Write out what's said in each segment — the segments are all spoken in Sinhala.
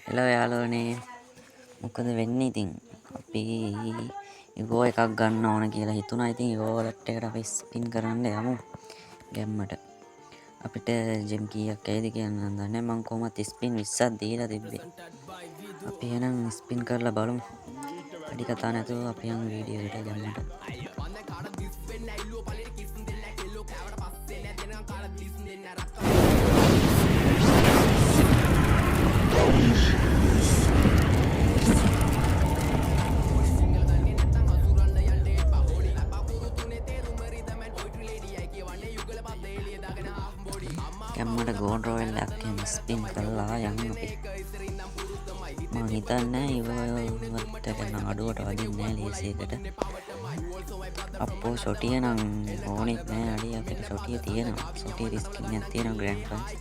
එලා යාළුවනේ මොකද වෙන්නේ ඉතින් අපි ඉගෝ එකක් ගන්න ඕන කියලා හිතුණා. ඉතින් ඉගෝ වලට් එකට අපි ස්පින් කරන්න යමු ගැම්මට. අපිට ජෙම් කීයක් ඇයිද කියන්න දන්නේ නැහැ. මං කොහොමත් ස්පින් 20ක් දීලා තිබ්බේ. අපි එහෙනම් ස්පින් කරලා බලමු. වැඩි කතා නැතුව අපි යමු වීඩියෝ එකට ගැම්මට. ගැම්මට ගෝල්ඩ් රොයල් එකක් ස්පින් කරලා යමු අපි. මං හිතන්නේ ඉවලට කරන අඩුවට වදින්නේ නැහැ ලේසියකට. අප්පෝ ෂොටිය නම් ඕනෙත් නෑ අඩි අපිට ෂොටිය තියෙනවා. ෂොටිය රිස්කින් එකක් තියෙනවා ග්‍රෑන්ඩ් ප්‍රයිස්.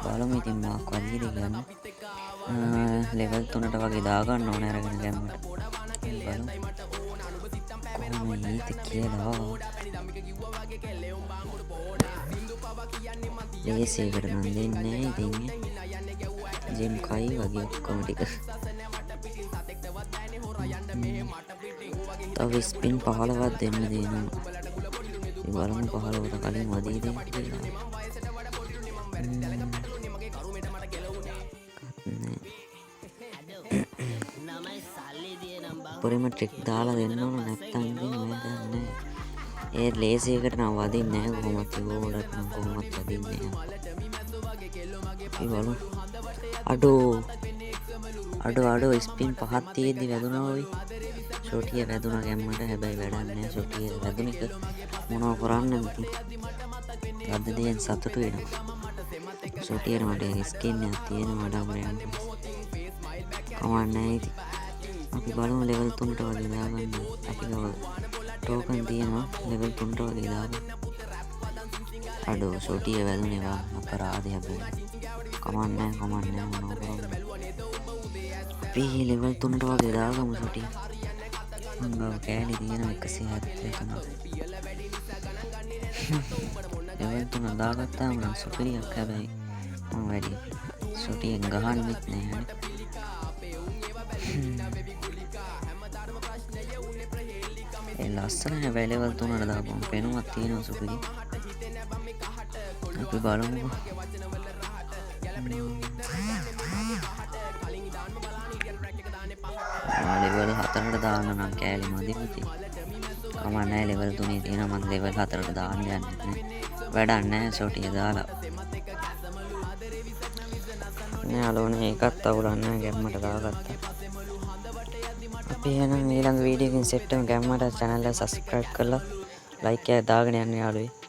බලමු ඉතින් මාක් වදීද ගන්න. ලෙවල් 3ට වගේ දාගන්න ඕන අරගෙන ගැම්මට. බලමු. කොහොමද ඊට කියලා. ලේසියකට නම් දෙන්නේ ඉතින් ජෙම් කයි වගේ ඔක්කොම ටික. තව ස්පින් 15ක් දෙන්න දෙනවා. බලමු 15ට කලින් වදීද කියලා. පොරෙම ට්‍රික් දාලා දෙන්න ඕන නැත්තම් ඉතින් මම දන්නේ ඒ ලේසියකට නම් වදින්නේ නැහැ කොහොමත් ඕලට නම් කොහොමත් වදින්නේ නැහැ. අපි බලමු. අඩෝ ස්පින් 5ක් තියෙද්දි වැදුනා ඔයි. ෂොටිය වැදුනා ගැම්මට. හැබැයි වැඩක් නැහැ. ෂොටිය වැදුන එක මොනව කරන්නද ඉතින්. අද දෙයෙන් සතුටු වෙනවා. ෂොටියට මට ස්කින් එකක් තියෙනවා ඩබල්. කවන්නේ ඉතින්. අපි බලමු ලෙවල් 3ට වගේ දාගන්න. අපි ගාව ටෝකන් තියෙනවා ලෙවල් 3ට වගේ දාගන්න. අඩෝ ෂොටිය වැදුනේ වා අපරාධය හැබැයි. කමන්නේ මොනව කරන්නේ. අපි ලෙවල් 3ට වගේ දාගමු ෂොටිය. මං ගාව කෑලි තියෙනවා 171. ලෙවල් 3 දාගත්තාම නම් සුපිරියක් හැබැයි මම වැඩි ෂොටියෙන් ගහන්නෙත් නෑ. ඒ ලස්සන හැබැයි ලෙවල් 3ට දාපුවම පෙනුමක් තියෙනවා සුපිරි. අපි බලමු. ලෙවල් 4ට දාන්න නම් කෑලි මදි ඉතින්. කමක් නැහැ ලෙවල් 3 තියෙනවා. මම ලෙවල් 4ට දාන්න යන්නේ නැහැ. වැඩක් නැහැ ෂොටිය දාලා. නෑ අලෝනේ ඒකත් අවුලක් නැහැ ගැම්මට දාගත්තා. අපි එහෙනම් ඊළඟ වීඩියෝ එකකින් සෙට් වෙමු. ගැම්මට channel එක subscribe කරලා like එකක් දාගෙන යන්න යාළුවෝ.